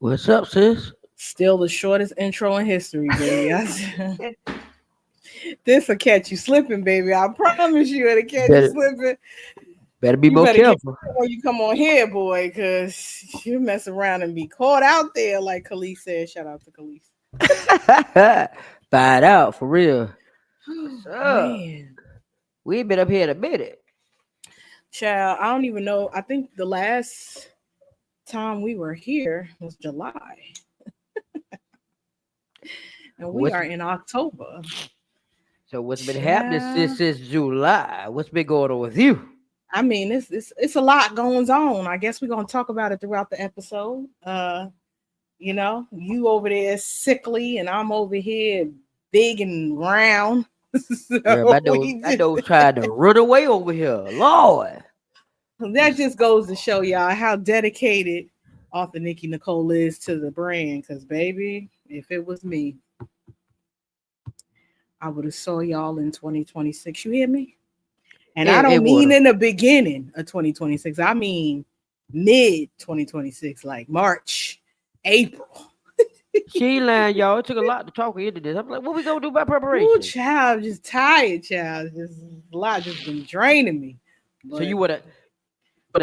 What's up, sis? Still the shortest intro in history, baby. This will catch you slipping, baby. I promise you it'll catch you Better, slipping. better be You more better get careful. when you come on here, boy, because you mess around and be caught out there, like Khalees said. Shout out to Khalees. Find out for real. What's Oh, up? man. We ain't been up here in a minute. Child, I don't even know. I think the last time we were here was July, and we What's are in October. so? What's been happening Child. since July? What's been going on with you? I mean, it's a lot going on. I guess we're gonna talk about it throughout the episode. You over there sickly, and I'm over here big and round. Girl, So I know, trying to run away over here. Lord, that just goes to show y'all how dedicated author Nikki Nicole is to the brand. Cause baby, if it was me, I would have saw y'all in 2026. You hear me? And I it don't mean would. in the beginning of 2026. I mean mid 2026, like March, April. She ain't lying, y'all. It took a lot to talk her into this. I'm like, what we gonna do about Ooh, preparation? child, just tired, child. Just a lot just been draining me. So But you wanna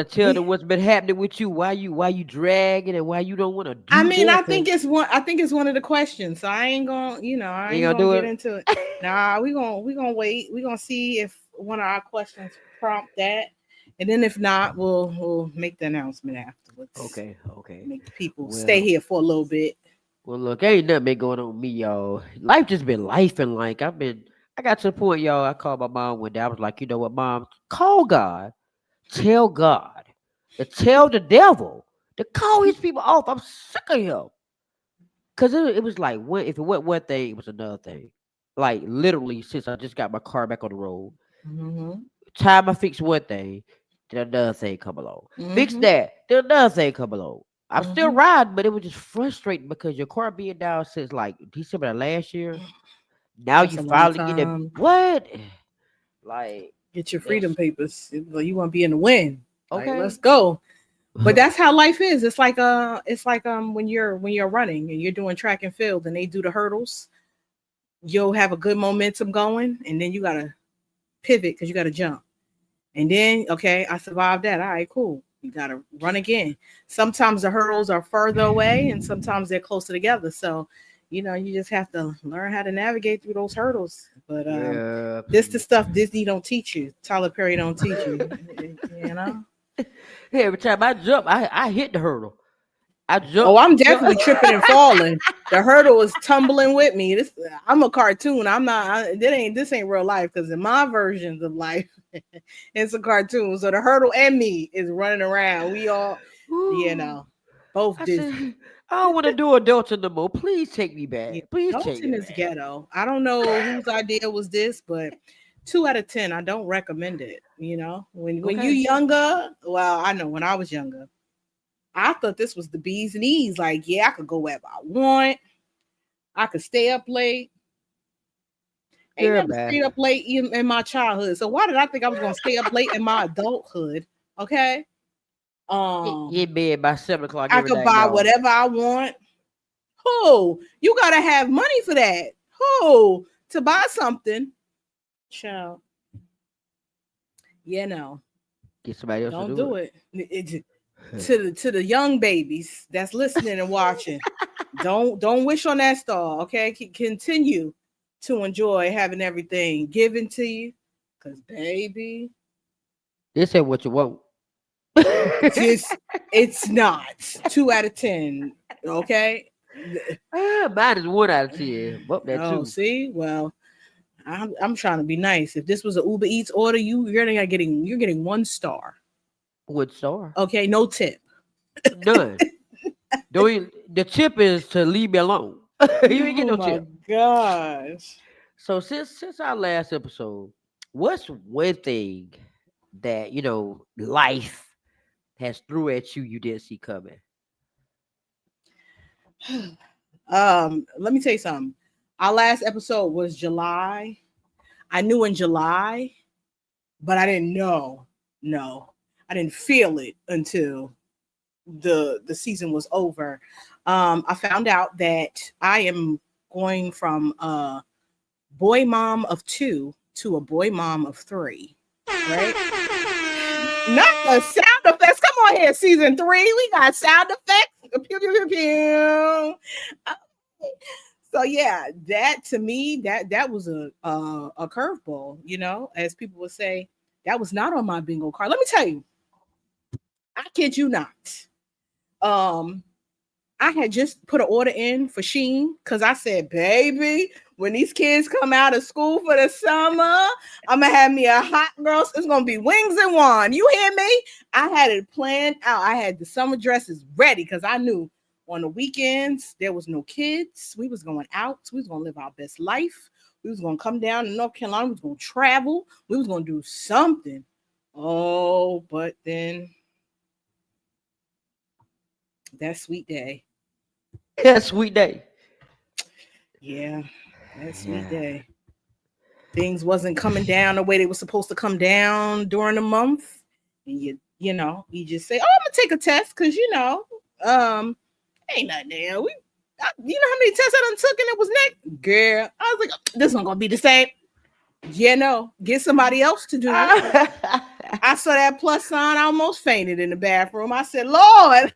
tell we them what's been happening with you? Why you dragging and why you don't want to I do mean, this? I think And it's one of the questions. So I ain't gonna, I you ain't ain't gonna gonna do get it. into it. Nah, we gonna wait. We gonna see if one of our questions prompt that. And then if not, we'll make the announcement afterwards. Okay, okay. Make the people stay Well, here for a little bit. well, look, ain't nothing been going on with me, y'all. Life just been life and like I got to the point, y'all. I called my mom one day. I was like, you know what, mom? Call God, tell God, to tell the devil to call his people off. I'm sick of him. Cause it was like if it went one thing, it was another thing. Like literally, since I just got my car back on the road, Mm-hmm. time I fix one thing, then another thing come along. Fix Mm-hmm. that, then another thing come along. I'm still Mm-hmm. riding, but it was just frustrating because your car being down since like December of last year. Now That's you a long finally get it. time. What? Like Get your freedom that's papers. You want to be in the wind. Like, let's okay. go. But that's how life is. It's like when you're running and you're doing track and field and they do the hurdles. You'll have a good momentum going, and then you gotta pivot because you gotta jump. And then, okay, I survived that. All right, cool. You gotta run again. Sometimes the hurdles are further away, and sometimes they're closer together. So, you just have to learn how to navigate through those hurdles. But Yeah. this the stuff Disney don't teach you. Tyler Perry don't teach you. You know. Every time I jump, I hit the hurdle. I Oh, jump, I'm jump. definitely tripping and falling. The hurdle is tumbling with me. I'm a cartoon. I'm not. This ain't real life because in my versions of life, it's a cartoon. So the hurdle and me is running around. We all, you Ooh. know, both I Disney. said, I don't want to do adults no more. Please take me Yeah, back. Please take Dalton me is back. ghetto. I don't know whose idea was this, but 2 out of 10. I don't recommend it. When you Okay. younger, well, I know when I was younger, I thought this was the bee's knees. Like, yeah, I could go wherever I want. I could stay up late. Ain't Girl, never bye. stayed up late in my childhood. So why did I think I was gonna stay up late in my adulthood? Okay. He Um, in bed by 7 o'clock I every could night, buy y'all. whatever I want. Who? You gotta have money for that. Who? To buy something. Child. No. Get somebody else to Don't do do it. To the young babies that's listening and watching. Don't wish on that star. Okay. Continue to enjoy having everything given to you. Cause baby, This ain't what you want. just it's not 2 out of 10. Okay. Mine is 1 out of 10. Bump that Oh, too. see, well, I'm trying to be nice. If this was an Uber Eats order, you're getting 1 star. 1 star. Okay, no tip. None. Don't even, the tip is to leave me alone. You ain't get Oh no my tip. gosh. So since our last episode, what's one thing that life has threw at you didn't see coming? Let me tell you something. Our last episode was July. I knew in July, but I didn't know. No, I didn't feel it until the season was over. I found out that I am going from a boy mom of 2 to a boy mom of 3. Right? Not the sound effects. Come on here, season 3. We got sound effects. Pew, pew, pew, pew. So yeah, that to me, that was a curveball. As people would say, that was not on my bingo card. Let me tell you, I kid you not. Um, I had just put an order in for Sheen because I said, baby, when these kids come out of school for the summer, I'm gonna have me a hot girl. It's gonna be wings and wine. You hear me? I had it planned out. I had the summer dresses ready because I knew on the weekends there was no kids. We was going out. We was gonna live our best life. We was gonna come down to North Carolina. We was gonna travel. We was gonna do something. Oh, but then that sweet day. Yeah, sweet day. Yeah, that sweet Yeah. day. Things wasn't coming down the way they were supposed to come down during the month. And you just say, "Oh, I'm gonna take a test," because um, ain't nothing there. You know how many tests I done took and it was next, girl. I was like, "This one gonna be the same." No, get somebody else to do it. I saw that plus sign. I almost fainted in the bathroom. I said, "Lord."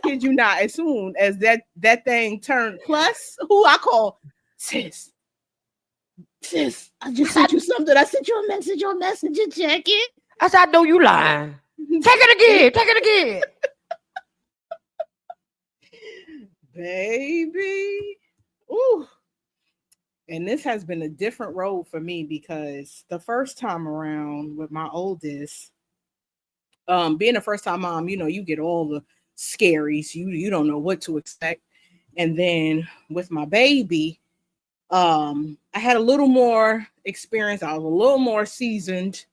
Kid you not, as soon as that thing turned plus, who I call sis, I just sent you something. I sent you a message on Messenger. Check it. I said, I know you lying. Take it again. Take it again. Baby. Ooh. And this has been a different road for me because the first time around with my oldest, being a first time mom, you get all the scaries. You don't know what to expect. And then with my baby, I had a little more experience. I was a little more seasoned.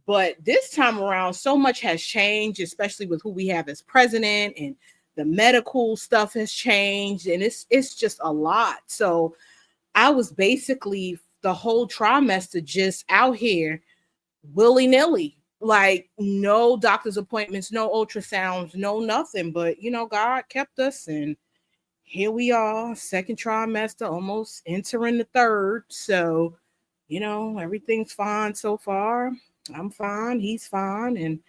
But this time around, so much has changed, especially with who we have as president, and the medical stuff has changed, and it's just a lot. So I was basically the whole trimester just out here willy nilly, like no doctor's appointments, no ultrasounds, no nothing. But God kept us, and here we are, second trimester, almost entering the third. So everything's fine so far. I'm fine, he's fine, and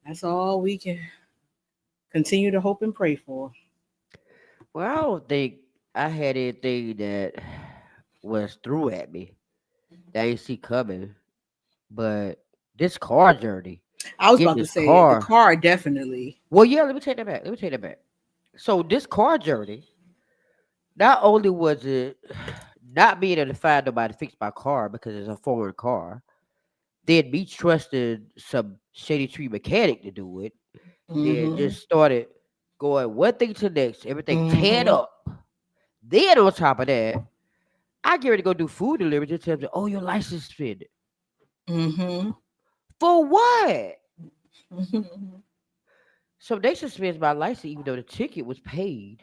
that's all we can continue to hope and pray for. Well, I don't think I had anything that was through at me that I ain't see coming. But this car journey, I was getting about to this say the car. car definitely. Well, yeah, let me take that back. Let me take that back. So this car journey, not only was it not being able to find nobody to fix my car because it's a foreign car, then me trusting some shady tree mechanic to do it, then Mm-hmm. just started going one thing to the next, everything teared Mm-hmm. up. Then on top of that, I get ready to go do food delivery. Just tell me, oh, your license suspended. Mm-hmm. For what? Mm-hmm. So they suspended my license even though the ticket was paid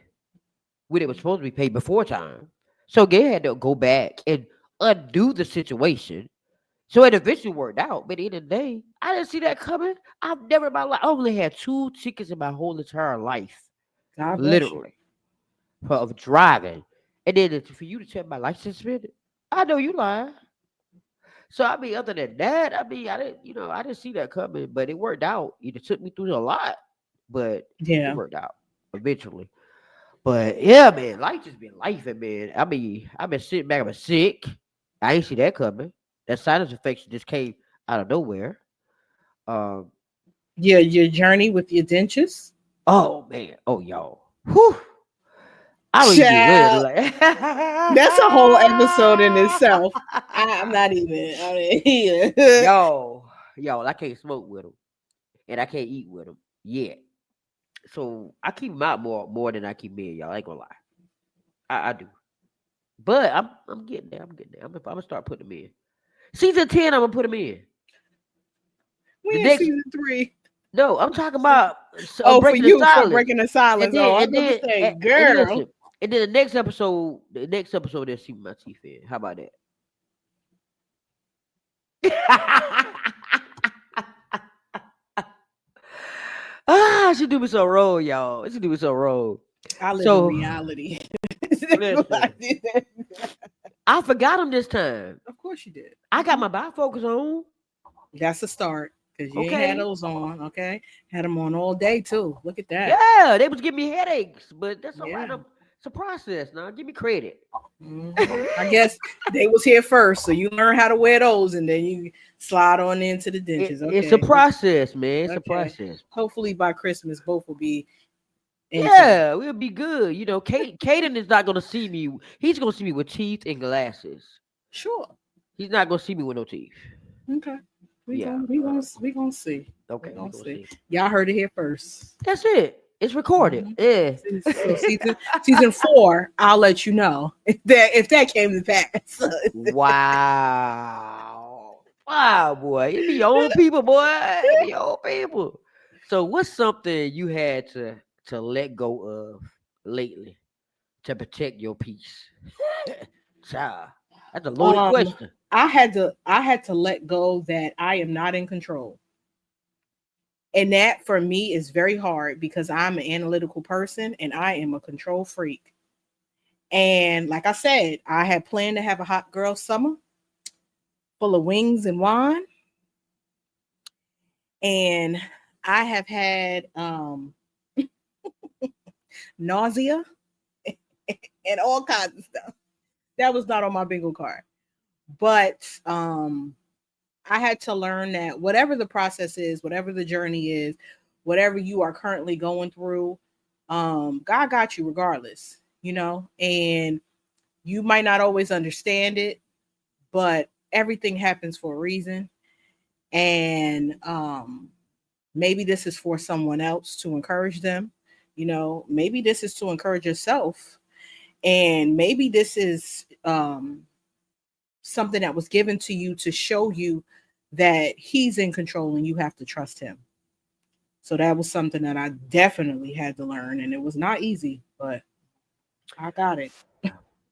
when it was supposed to be paid before time. So they had to go back and undo the situation. So it eventually worked out. But at the end of the day, I didn't see that coming. I've never in my life, I only had 2 tickets in my whole entire life, God bless you. literally, of driving. And then for you to tell my license suspended, I know you lying. So I mean, other than that, I mean, I didn't see that coming, but it worked out. It took me through a lot, but it Yeah. worked out eventually. But yeah, man, life just been life, man. I mean, I've been sitting back, I've been sick. I ain't see that coming. That sinus infection just came out of nowhere. Um, Your journey with your dentures. oh man, oh y'all, whew. I don't even be ready. Child, Like, that's a whole episode in itself. I'm not even. I mean, yeah. yo, I can't smoke with them, and I can't eat with them yet. So I keep them out more than I keep me in, y'all. I ain't gonna lie, I do. But I'm getting there. I'm getting there. I'm gonna start putting them in. Season 10, I'm gonna put them in. The We in next, season 3. no, I'm talking about Oh, for breaking the you for silence, breaking the silence. Oh, I was about to say, and girl. listen, and then the next episode, they'll see my teeth in. How about that? Ah, should do me so wrong, y'all. It should do me so wrong. I live in So reality. listen, I forgot him this time. Of course you did. I got my bifocals on. That's a start because you ain't had Okay. those on. Okay, had them on all day too. Look at that. Yeah, they was giving me headaches, but that's all right. Yeah. It's a process now. Give me credit. I guess they was here first, so you learn how to wear those, and then you slide on into the dentures. It's a Okay, process, man. It's a okay. process. Hopefully by Christmas, both will be intact. Yeah, we'll be good. Caden is not gonna see me. He's gonna see me with teeth and glasses. Sure. He's not gonna see me with no teeth. Okay. We Yeah. gonna we gonna we gonna see. We Okay, we gonna gonna see. see. Y'all heard it here first. That's it. It's recorded. Mhm. Yeah. So season 4, I'll let you know if that came to pass. Wow. Wow, boy. It be your own people, boy. It be your own people. So what's something you had to let go of lately to protect your peace? Child. That's a loaded um, question. I had to let go that I am not in control. And that for me is very hard because I'm an analytical person and I am a control freak. And like I said, I had planned to have a hot girl summer full of wings and wine. And I have had nausea and all kinds of stuff. That was not on my bingo card. But I had to learn that whatever the process is, whatever the journey is, whatever you are currently going through, God got you regardless, and you might not always understand it, but everything happens for a reason. And maybe this is for someone else to encourage them, maybe this is to encourage yourself, and maybe this is something that was given to you to show you that he's in control and you have to trust him. So that was something that I definitely had to learn, and it was not easy, but I got it.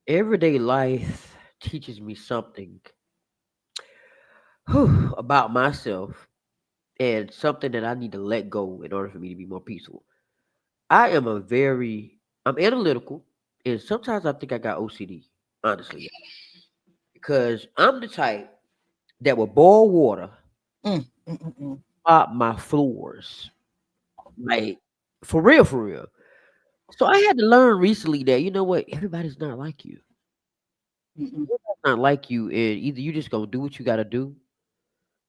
Everyday life teaches me something about myself and something that I need to let go in order for me to be more peaceful. I'm analytical, and sometimes I think I got OCD, honestly, because I'm the type that will boil water Mm, mm, mm, mm, up my floors, like for real, for real. So I had to learn recently that you know what, everybody's not like you. mm, mm. Everybody's not like you, and either you just gonna do what you gotta do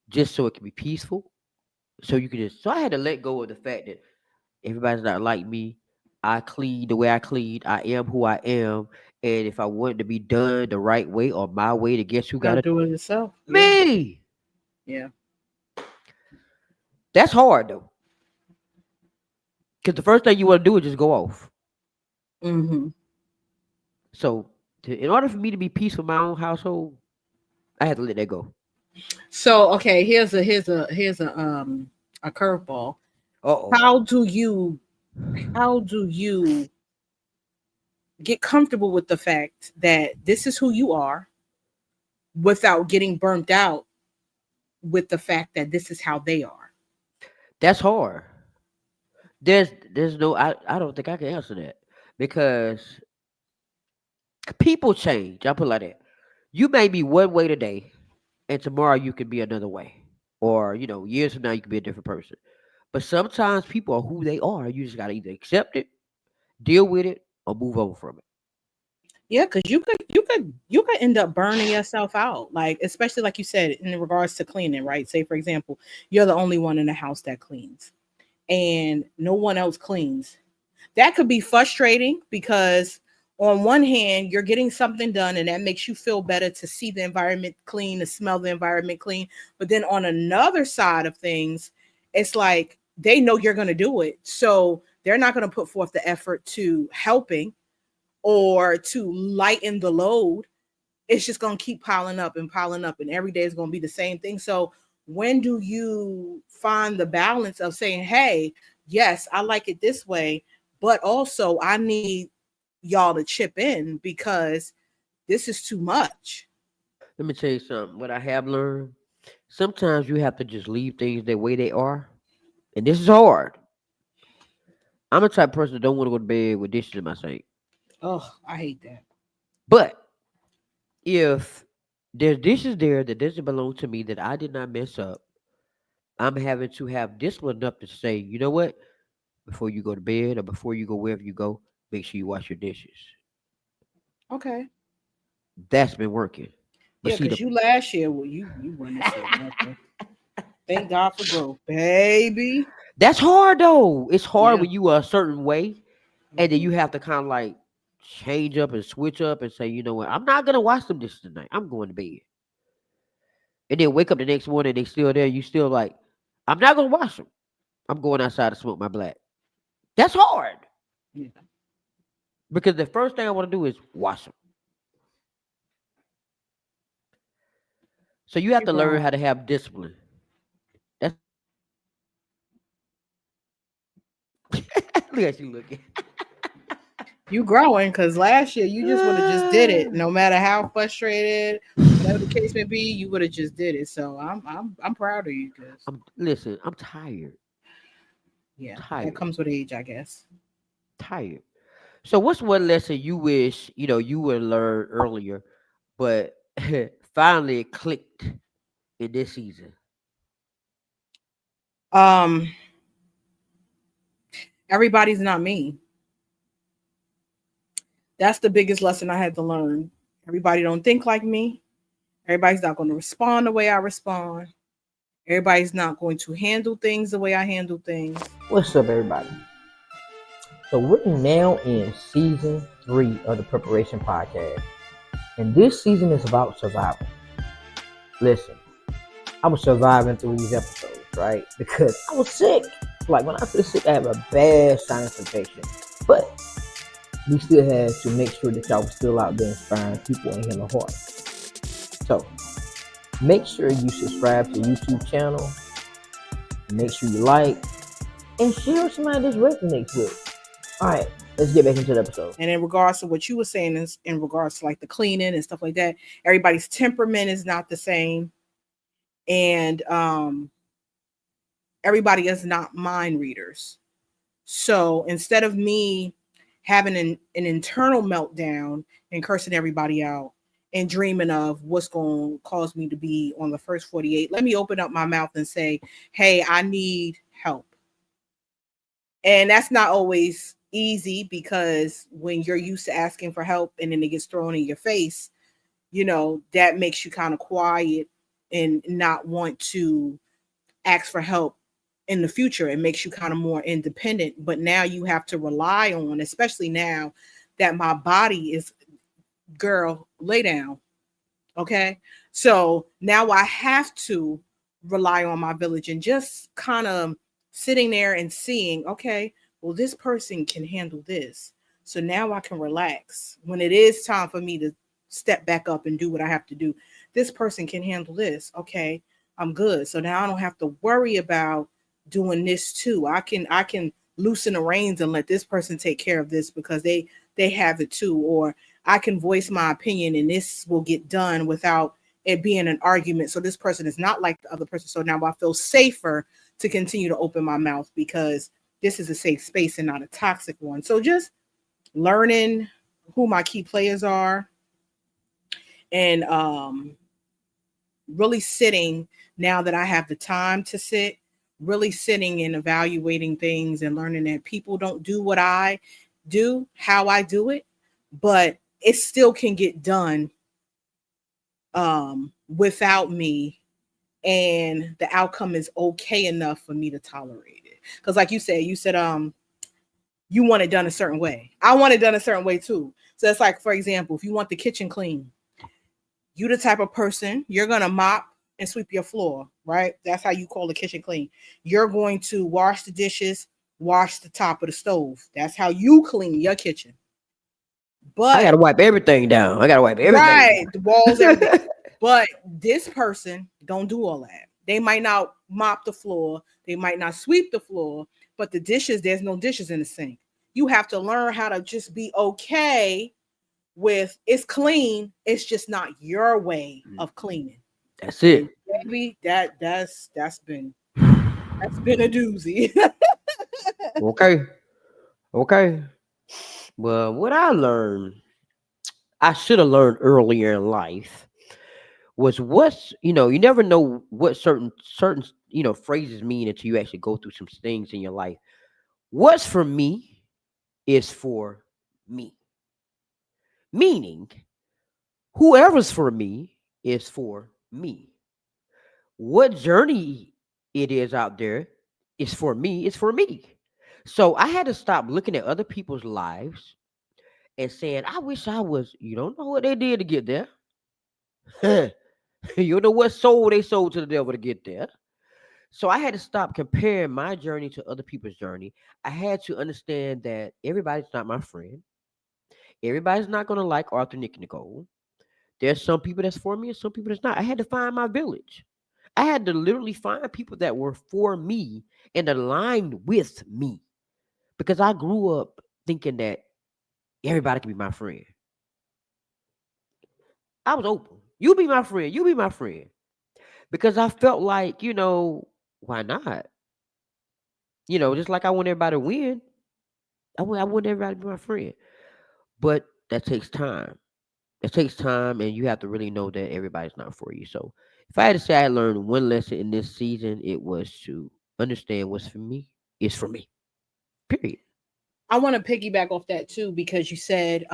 just so it can be peaceful, so you can just. So I had to let go of the fact that everybody's not like me. I clean the way I clean. I am who I am. And if I want it to be done the right way or my way, to guess who Gotta got it? do it yourself. Yeah, Me. yeah. That's hard though. Because the first thing you want to do is just go off. Hmm. So in order for me to be peaceful in my own household, I had to let that go. So okay, here's a curveball. Uh-oh. How do you get comfortable with the fact that this is who you are without getting burnt out with the fact that this is how they are? That's hard. There's no I don't think I can answer that. Because people change. I put it like that. You may be one way today, and tomorrow you can be another way. Or, years from now you can be a different person. But sometimes people are who they are. You just gotta either accept it, deal with it, or move on from it. Yeah, because you could end up burning yourself out, like especially like you said in regards to cleaning, right? Say for example, you're the only one in the house that cleans, and no one else cleans. That could be frustrating because on one hand you're getting something done and that makes you feel better to see the environment clean, to smell the environment clean, but then on another side of things, it's like they know you're going to do it, so they're not going to put forth the effort to helping or to lighten the load. It's just going to keep piling up, and every day is going to be the same thing. So when do you find the balance of saying, hey, yes, I like it this way, but also I need y'all to chip in because this is too much. Let me tell you something. What I have learned, sometimes you have to just leave things the way they are. And this is hard. I'm the type of person that don't want to go to bed with dishes in my sink. Oh, I hate that. But if there's dishes there that doesn't belong to me that I did not mess up, I'm having to have discipline enough to say, you know what? Before you go to bed or before you go wherever you go, make sure you wash your dishes. Okay. That's been working. But Yeah, see because the you last year, well, you went into nothing. Thank God for growth, baby. that's hard though. It's hard Yeah. when you are a certain way and then Mhm. you have to kind of like change up and switch up and say, you know what, I'm not gonna wash them dishes tonight. I'm going to bed. And then wake up the next morning, they still there. You still like, I'm not gonna wash them. I'm going outside to smoke my black. That's hard Yeah. because the first thing I want to do is wash them. So you have You're to learn growing. how to have discipline. That's look at you looking. You growing because last year you just would have just did it, no matter how frustrated, whatever the case may be, you would have just did it. So I'm proud of you because I'm listen. I'm tired. yeah, that Tired. comes with age, I guess. Tired. So what's one lesson you wish you would learn earlier, but finally it clicked in this season? Um, everybody's not me. That's the biggest lesson I had to learn. Everybody don't think like me. Everybody's not going to respond the way I respond. Everybody's not going to handle things the way I handle things. What's up, everybody? So, we're now in season 3 of the Preparation Podcast, and this season is about survival. Listen, I was surviving through these episodes, right? Because I was sick. Like, when I feel sick, I have a bad sinus infection. But we still had to make sure that y'all were still out there inspiring people and hitting the heart. So, make sure you subscribe to the YouTube channel. Make sure you like and share with somebody this resonates with. All right, let's get back into the episode. And in regards to what you were saying, is in regards to like the cleaning and stuff like that, everybody's temperament is not the same, and everybody is not mind readers. So instead of me having an internal meltdown and cursing everybody out and dreaming of what's going to cause me to be on the first 48, let me open up my mouth and say, hey, I need help. And that's not always easy because when you're used to asking for help and then it gets thrown in your face, that makes you kind of quiet and not want to ask for help in the future. It makes you kind of more independent. But now you have to rely on, especially now that my body is, girl, lay down. Okay. So now I have to rely on my village and just kind of sitting there and seeing, okay, well, this person can handle this. So now I can relax when it is time for me to step back up and do what I have to do. This person can handle this. Okay, I'm good. So now I don't have to worry about doing this too. I can loosen the reins and let this person take care of this because they have it too. Or I can voice my opinion and this will get done without it being an argument. So this person is not like the other person. So now I feel safer to continue to open my mouth because this is a safe space and not a toxic one. So just learning who my key players are and really sitting now that I have the time to sit, really sitting and evaluating things and learning that people don't do what I do, how I do it, but it still can get done without me, and the outcome is okay enough for me to tolerate it. Because like you said you want it done a certain way. I want it done a certain way too. So it's like, for example, if you want the kitchen clean, you the type of person, you're gonna mop and sweep your floor, right? That's how you call the kitchen clean. You're going to wash the dishes, wash the top of the stove. That's how you clean your kitchen. I But gotta wipe everything down. I gotta wipe everything right, the walls, everything. down. But this person don't do all that. They might not mop the floor, they might not sweep the floor, but the dishes, there's no dishes in the sink. You have to learn how to just be okay with it's clean, it's just not your way of cleaning. That's And it. baby, that's been a doozy. Okay. Okay. Well, what I learned, I should have learned earlier in life was you never know what certain phrases mean until you actually go through some things in your life. What's for me is for me. Meaning, whoever's for me is for me. What journey it is out there is for me, it's for me. So I had to stop looking at other people's lives and saying, I wish I was, you don't know what they did to get there. You know what soul they sold to the devil to get there. So I had to stop comparing my journey to other people's journey. I had to understand that everybody's not my friend. Everybody's not gonna like Arthur, Nikki Nicole. There's some people that's for me and some people that's not. I had to find my village. I had to literally find people that were for me and aligned with me because I grew up thinking that everybody can be my friend. I was open. You be my friend. You be my friend. Because I felt like, why not? Just like I want everybody to win, I want everybody to be my friend. But that takes time. It takes time, and you have to really know that everybody's not for you. So, if I had to say I learned one lesson in this season, it was to understand what's for me is for me. Period. I want to piggyback off that too because you said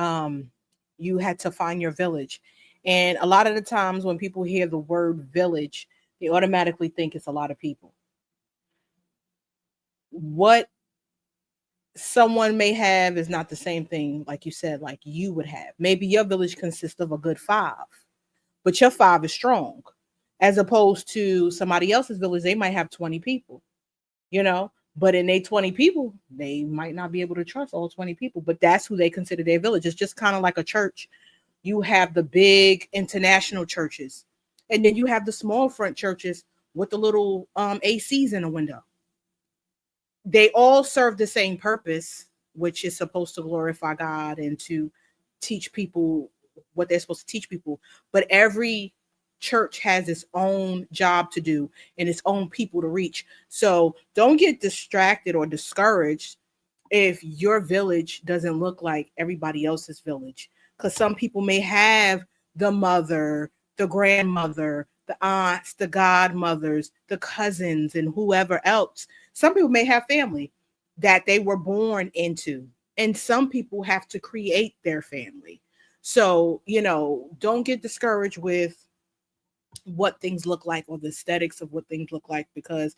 you had to find your village. And a lot of the times when people hear the word village, they automatically think it's a lot of people. What someone may have is not the same thing, like you said, like you would have. Maybe your village consists of a good five, but your five is strong, as opposed to somebody else's village, they might have 20 people, you know. But in they 20 people, they might not be able to trust all 20 people, but that's who they consider their village. It's just kind of like a church. You have the big international churches, and then you have the small front churches with the little ACs in the window. They all serve the same purpose, which is supposed to glorify God and to teach people what they're supposed to teach people. But every church has its own job to do and its own people to reach. So don't get distracted or discouraged if your village doesn't look like everybody else's village. Because some people may have the mother, the grandmother, the aunts, the godmothers, the cousins, and whoever else. Some people may have family that they were born into, and some people have to create their family. So, don't get discouraged with what things look like or the aesthetics of what things look like because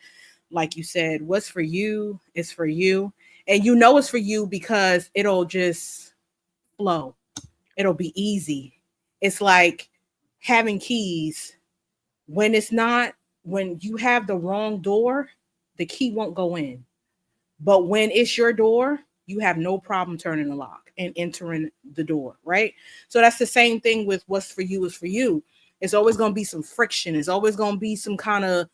like you said, what's for you is for you. And you know it's for you because it'll just flow. It'll be easy. It's like having keys. When it's not, when you have the wrong door, the key won't go in. But when it's your door, you have no problem turning the lock and entering the door, right? So that's the same thing with what's for you is for you. It's always going to be some friction. It's always going to be some kind of,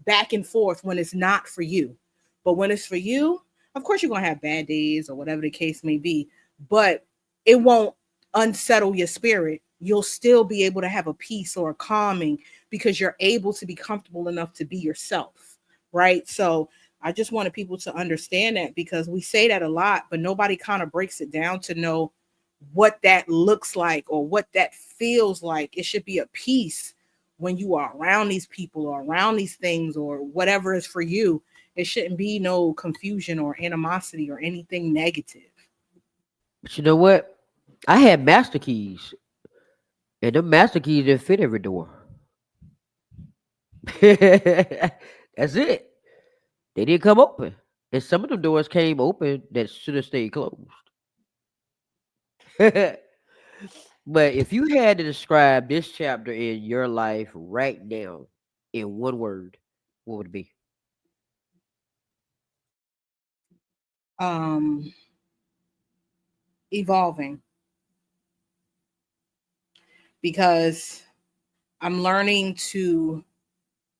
back and forth when it's not for you. But when it's for you, of course, you're going to have bad days or whatever the case may be, but it won't unsettle your spirit. You'll still be able to have a peace or a calming because you're able to be comfortable enough to be yourself, right? So I just wanted people to understand that because we say that a lot, but nobody kind of breaks it down to know what that looks like or what that feels like. It should be a peace when you are around these people or around these things or whatever is for you. It shouldn't be no confusion or animosity or anything negative. But you know what? I had master keys, and the master keys didn't fit every door. That's it. They didn't come open. And some of the doors came open that should have stayed closed. But if you had to describe this chapter in your life right now in one word, what would it be? Um, Evolving because I'm learning to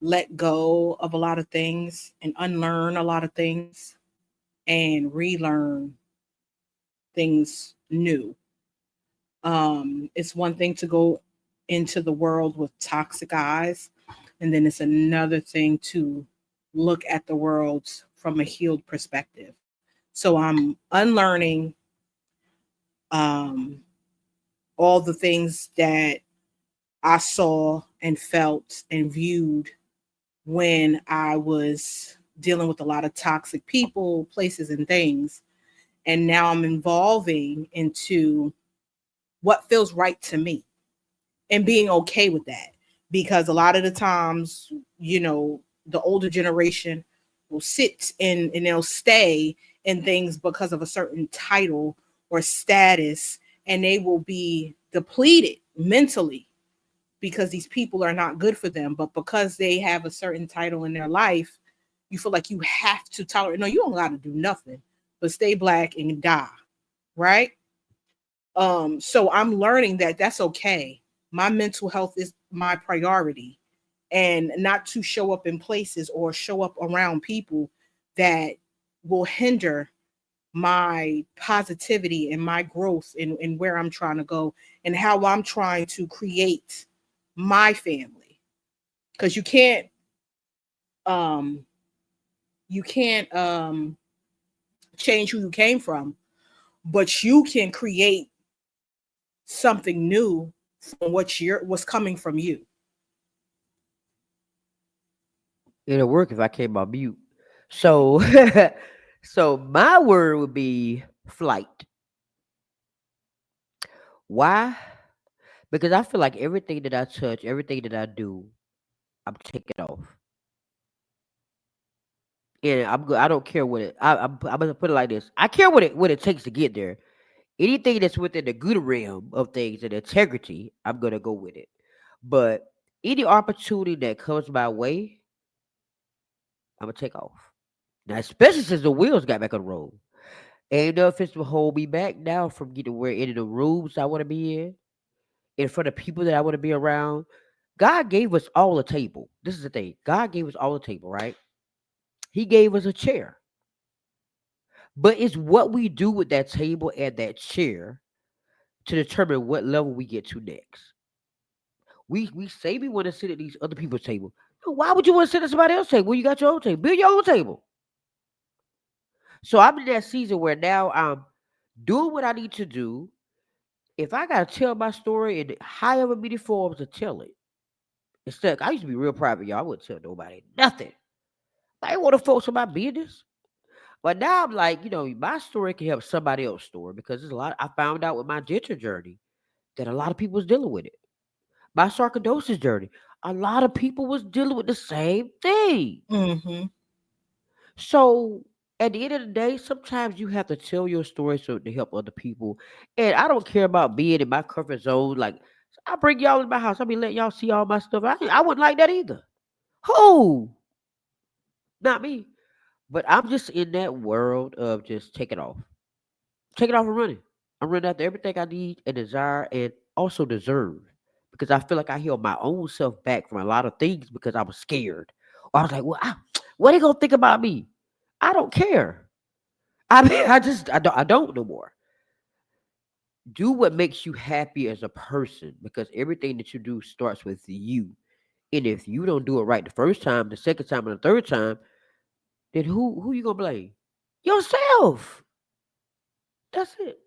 let go of a lot of things and unlearn a lot of things and relearn things new. It's one thing to go into the world with toxic eyes, and then it's another thing to look at the world from a healed perspective. So I'm unlearning um, all the things that I saw and felt and viewed when I was dealing with a lot of toxic people, places, and things. And now I'm evolving into what feels right to me and being okay with that. Because a lot of the times, the older generation will sit and they'll stay in things because of a certain title or status, and they will be depleted mentally because these people are not good for them. But because they have a certain title in their life, you feel like you have to tolerate. No, you don't got to do nothing but stay black and die, right? So I'm learning that that's okay. My mental health is my priority, and not to show up in places or show up around people that will hinder my positivity and my growth and where I'm trying to go and how I'm trying to create my family. Because um you can't change who you came from, but you can create something new from what's coming from you. It'll work if I came on mute. So, so my word would be flight. Why? Because I feel like everything that I touch, everything that I do, I'm taking off, and I'm good. I don't care what it. I'm gonna put it like this. I care what it takes to get there. Anything that's within the good realm of things and integrity, I'm gonna go with it. But any opportunity that comes my way, I'm gonna take off. Now, especially since the wheels got back on the road. Ain't nothing to hold me back now from getting where in the rooms I want to be in front of people that I want to be around. God gave us all a table. This is the thing. God gave us all a table, right? He gave us a chair. But it's what we do with that table and that chair to determine what level we get to next. We say we want to sit at these other people's table. No, why would you want to sit at somebody else's table when you got your own table? Build your own table. So I'm in that season where now I'm doing what I need to do. If I gotta tell my story in however many forms to tell it, instead, I used to be real private, y'all. I wouldn't tell nobody nothing. I didn't want to focus on my business. But now I'm like, my story can help somebody else's story because there's a lot. I found out with my dental journey that a lot of people was dealing with it. My sarcoidosis journey, a lot of people was dealing with the same thing. Mm-hmm. So at the end of the day, sometimes you have to tell your story so to help other people. And I don't care about being in my comfort zone. Like I bring y'all in my house, I be letting y'all see all my stuff. I wouldn't like that either. Who? Not me. But I'm just in that world of just taking off and running. I'm running after everything I need and desire and also deserve. Because I feel like I held my own self back from a lot of things because I was scared. Or I was like, well, what they gonna think about me? I don't care. I mean, I don't no more. Do what makes you happy as a person because everything that you do starts with you. And if you don't do it right the first time, the second time, and the third time, then who you gonna blame? Yourself. That's it.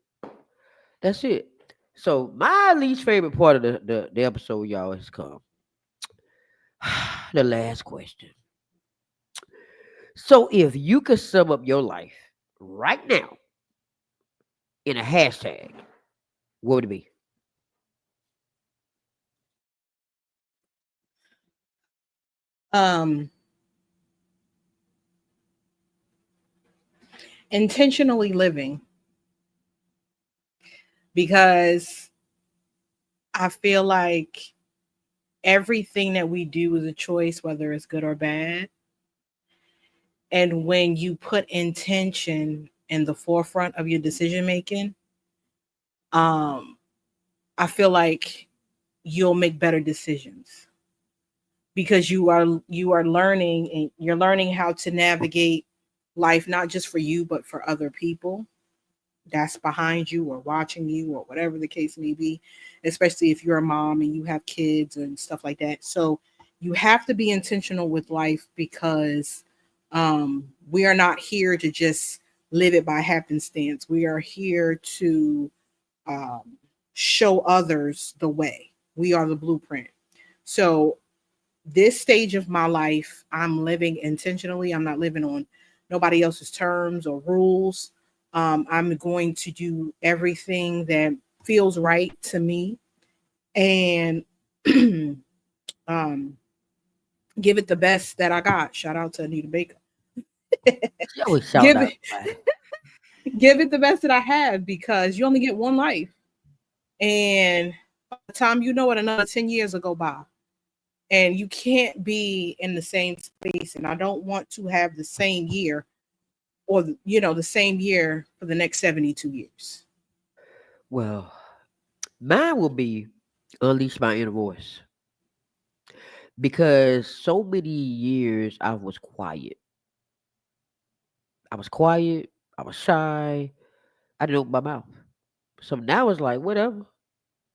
That's it. So my least favorite part of the episode, y'all, has come. The last question. So if you could sum up your life right now in a hashtag, what would it be? Um, Intentionally living, because I feel like everything that we do is a choice, whether it's good or bad. And when you put intention in the forefront of your decision making, um, I feel like you'll make better decisions because you are learning, and you're learning how to navigate life, not just for you but for other people that's behind you or watching you or whatever the case may be, especially if you're a mom and you have kids and stuff like that. So you have to be intentional with life because We are not here to just live it by happenstance. We are here to um, show others the way. We are the blueprint. So, this stage of my life, I'm living intentionally. I'm not living on nobody else's terms or rules. I'm going to do everything that feels right to me and um, give it the best that I got. Shout out to Anita Baker. She always shout give out. it, give it the best that I have because you only get one life, and by the time you know it, another 10 years will go by, and you can't be in the same space. And I don't want to have the same year or the same year for the next 72 years. Well, mine will be unleash my inner voice because so many years I was quiet. I was quiet. I was shy. I didn't open my mouth. So now it's like whatever.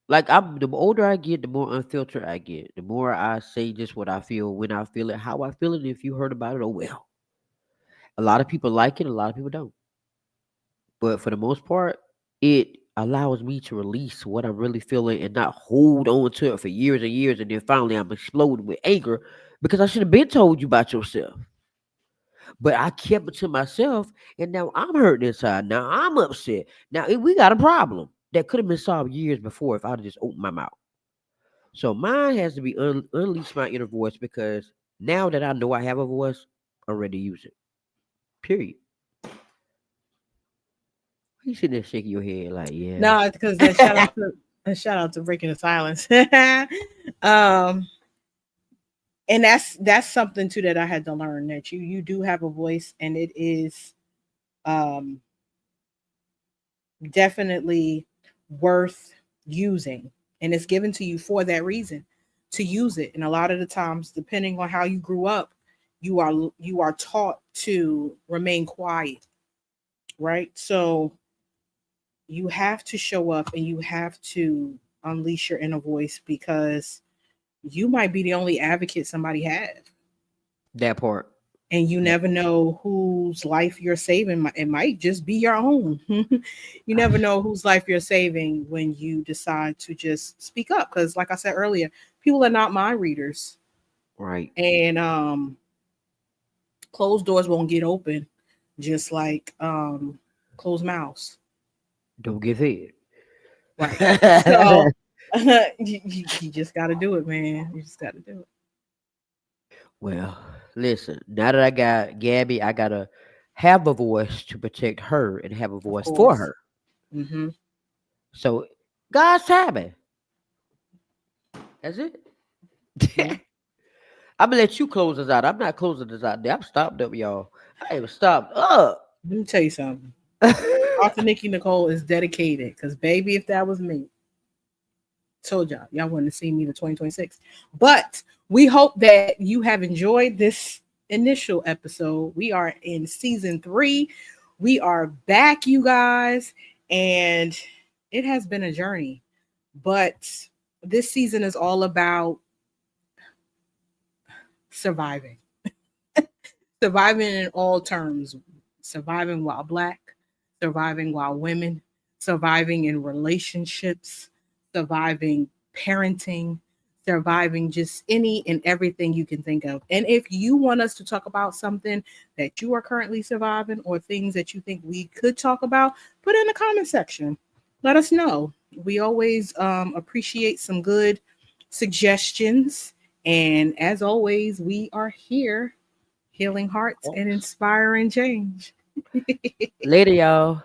Like I'm the older I get, the more unfiltered I get. The more I say just what I feel, when I feel it, how I feel it. If you heard about it, oh well. A lot of people like it, a lot of people don't. But for the most part, it allows me to release what I'm really feeling and not hold on to it for years and years, and then finally I'm exploding with anger because I should have been told you about yourself. But I kept it to myself, and now I'm hurting inside. Now I'm upset. Now we got a problem that could have been solved years before if I'd just opened my mouth. So mine has to be unleash my inner voice because now that I know I have a voice, I'm ready to use it. Period. You sitting there shaking your head like, yeah. No, because that shout out to breaking the silence. um, and that's something too that I had to learn that you do have a voice, and it is um definitely worth using, and it's given to you for that reason, to use it. And a lot of the times, depending on how you grew up, you are taught to remain quiet, right? So you have to show up and you have to unleash your inner voice because you might be the only advocate somebody has, That part. and you That never know whose life you're saving. It might just be your own. You never know whose life you're saving when you decide to just speak up, because like I said earlier, people are not mind readers, right. and closed doors won't get open, just like closed mouths. Don't get fed. Right. So you just got to do it, man. You just got to do it. Well, listen, now that I got Gabby, I gotta have a voice to protect her and have a Of voice for course. her. Hmm. So God's timing. That's it. Yeah. I'm gonna let you close this out. I'm not closing this out. I'm stopped up, y'all. I even stopped up. Let me tell you something. Author Nikki Nicole is dedicated because, baby, if that was me, told y'all wouldn't have seen me to 2026. But we hope that you have enjoyed this initial episode. We are in season 3. We are back, you guys, and it has been a journey. But this season is all about surviving. Surviving in all terms, surviving while black, surviving while women, surviving in relationships, surviving parenting, surviving just any and everything you can think of. And if you want us to talk about something that you are currently surviving or things that you think we could talk about, put it in the comment section. Let us know. We always appreciate some good suggestions. And as always, we are here healing hearts and inspiring change. Later, y'all.